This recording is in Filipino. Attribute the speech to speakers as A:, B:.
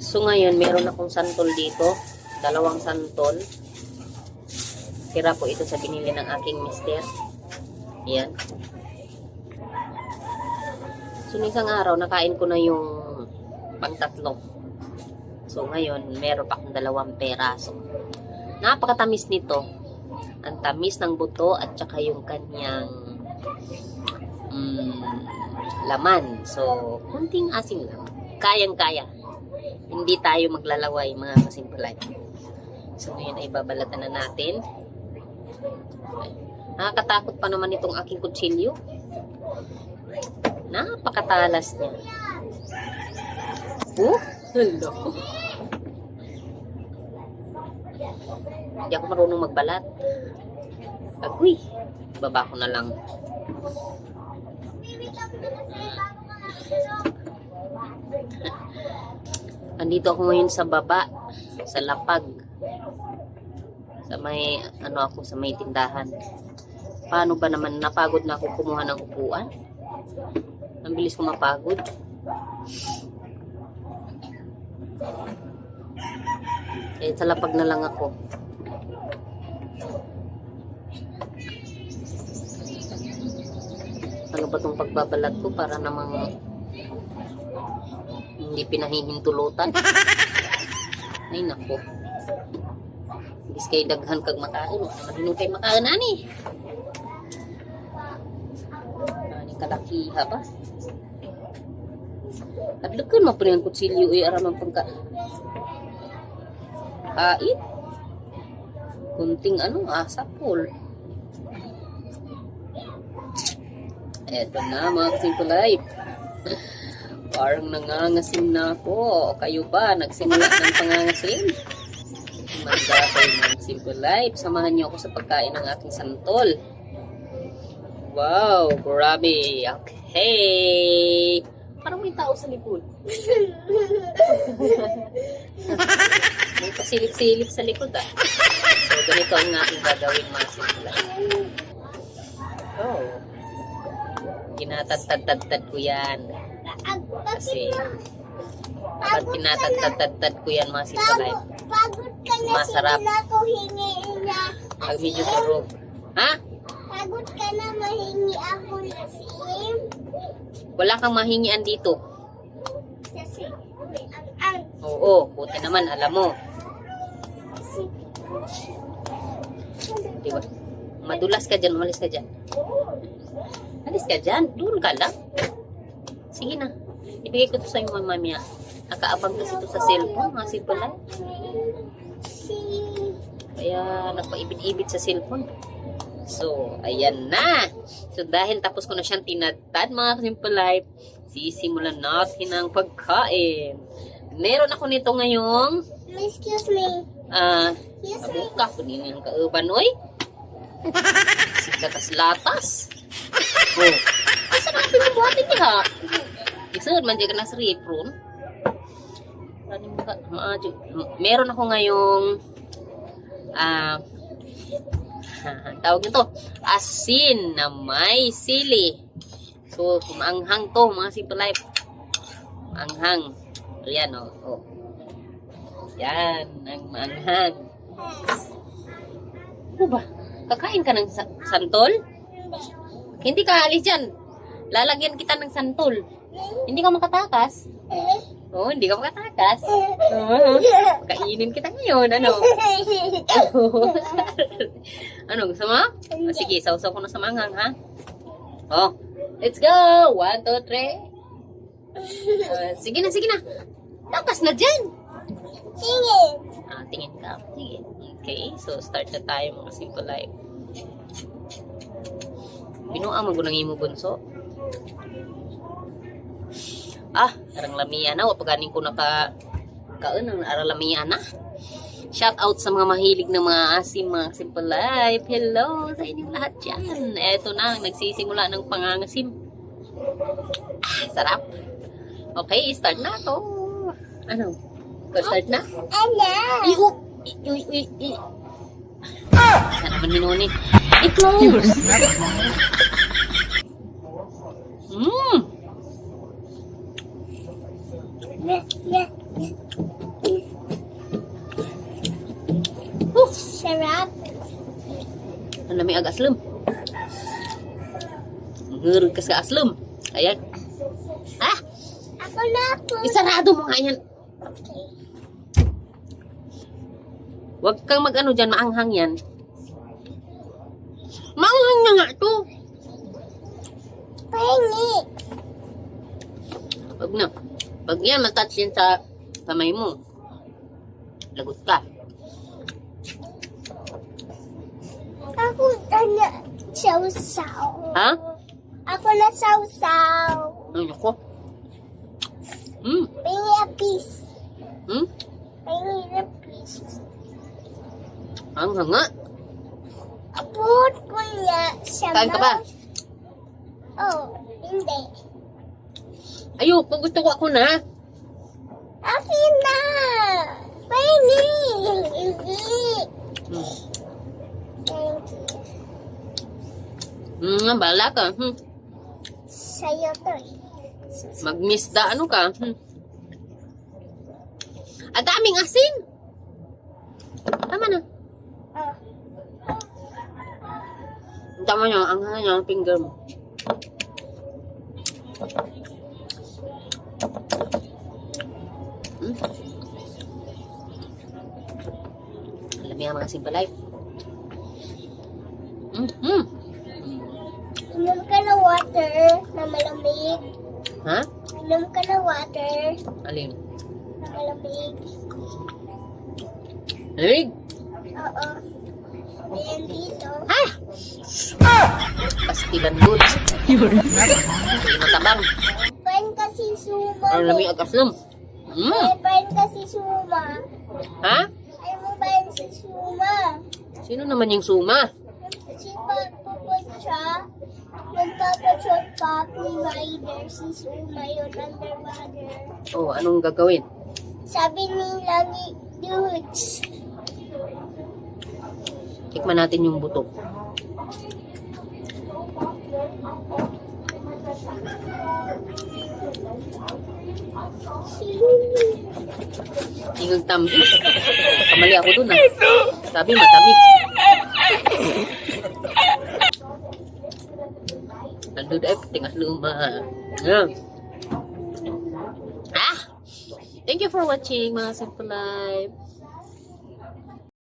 A: So ngayon, meron akong santol dito. 2 santol. Tira po ito sa binili ng aking mister. Ayan. So isang araw, nakain ko na yung pang-3. So ngayon, meron pa akong 2 peraso. Napakatamis nito. Ang tamis ng buto at saka yung kanyang laman. So, kunting asin lang. Kayang-kaya. Hindi tayo maglalaway, mga kasimpulay. So, ngayon ay babalatan na natin. Nakakatakot pa naman itong aking kutsilyo. Napakatalas niya. Oh, hello. Hindi ako marunong magbalat. Agoy, baba ko na lang. Andito ako ngayon sa baba, sa lapag. Sa may, sa may tindahan. Paano ba naman, napagod na ako kumuha ng upuan? Ang bilis ko mapagod. Eh, sa lapag na lang ako. Ano ba itong pagbabalat ko para namang hindi pinahihintulutan? Ay nako. Bis kay daghan kag makaon. Ano kay makaon ani? Ani kalakiha ba? Adlukon mo pa yung kutsilyo ay aramang pagka hait. Kunting asapol. Eto na mga Simple Life. Parang nangangasim na ako. Kayo ba? Nagsimula ng pangangasim? Magdakay mga Simple Life. Samahan niyo ako sa pagkain ng aking santol. Wow! Grabe! Okay! Parang may tao sa likod. May pasilip-silip sa likod So, ganito ang aking gagawin mga Simple Life. Oh. Tinatad-tad ko yan. Kasi kapag tinatad-tad ko yan mga Simple Life, masarap. Pag medyo turog. Ha?
B: Pagod ka na mahingi ako na sim.
A: Wala kang mahingian dito.
B: Kasi
A: Oo, buti naman, alam mo. Diba? Madulas ka dyan, umalis ka dyan. Alis ka dyan, doon ka lang. Sige na. Ibigay ko to sa iyo mamaya. Nakaabang kasi ito sa cellphone, mga Simple Life. Kaya nagpaibit-ibit sa cellphone. So, ayan na. So, dahil tapos ko na siyang tinatad, mga Simple Life, sisimulan natin ang pagkain. Meron ako nito ngayong
B: excuse me.
A: Buka ko din yung kauban, oy. Latas-latas. Oh. Asa na pinubuhatin niya? Isod man dyan ka na sa ripron. Meron ako ngayong tawag nito asin na may sili. So, kumaanghang to mga Simple Life. Anghang. Ayan oh. Yan, ang maanghang. Ano ba? Kakain ka ng santol? Hindi ka alis dyan. Lalagyan kita ng santol. Hindi ka makatakas. Oh, hindi ka makatakas. Kainin kita ngayon, ano? Ano, gusto mo? Oh, sige, sausaw ko na sa manghang, ha? Oh, let's go! 1, 2, 3. Sige na. Takas na dyan.
B: Tingin.
A: Tingin ka. Sige. Okay, so start na tayo mga Simple Life. Binuang mo nang imo bunso. Arang lamiya na. Wapaganin ko kaon ang arang lamiya na. Shout out sa mga mahilig ng mga asim, mga Simple Life. Hello sa inyong lahat dyan. Eto na, nagsisimula ng pangangasim. Sarap. Okay, start na to. Ano? Start na?
B: Ano?
A: Sana naman minunit. I-close.
B: Sarap.
A: Ang lamig ag aslum. Ngurug ka sa aslum. Ayan. Ah!
B: Ako na po.
A: Isarado mo nga yan.
B: Okay.
A: Huwag kang mag-ano dyan, maanghang yan. Maanghang na nga to.
B: Pahingi.
A: Huwag na. Pag yan, matouch yan sa kamay mo. Lagot ka.
B: Ako na sausaw.
A: Ha?
B: Ako na sausaw.
A: Ay, ako. Hmm.
B: Pahingi a piece.
A: Hmm?
B: Pahingi a piece.
A: Ang hanga.
B: Apot ko niya sa
A: Kain ka ba?
B: Oh, hindi.
A: Ayoko, gusto ko ako na.
B: Akin na! Pahingi! Hindi!
A: Hmm.
B: Thank you.
A: Bala ka. Hmm.
B: Sa'yo to eh.
A: Magmisda ano ka. Hmm. Ang daming asin. Tama na.
B: Oh.
A: Tama niya, ang hanga niya, ang finger mo. Hmm. Alam niya mga simpalay. Hmm.
B: Inom ka na water na malamig.
A: Ha?
B: Inom ka na water
A: Alin?
B: na malamig.
A: Lig?
B: Oo. Ayan dito.
A: Ha? Pastilan goods. Matabang.
B: Pain kasi suma.
A: Ang lamig agaslum.
B: Pain kasi suma.
A: Ha?
B: Ay mo pain si suma.
A: Sino naman yung suma?
B: Si Pagpupot siya. Nagpapachot Poppy Rider. Si Suma yun underwater.
A: Oh, anong gagawin?
B: Sabi nila ni Dudes.
A: Tikman natin yung buto. Ingang tamis. Kamali ako dun ah. Sabi matamis. Nandun ay tingas luma. Yeah. Ah! Thank you for watching mga Simple Life.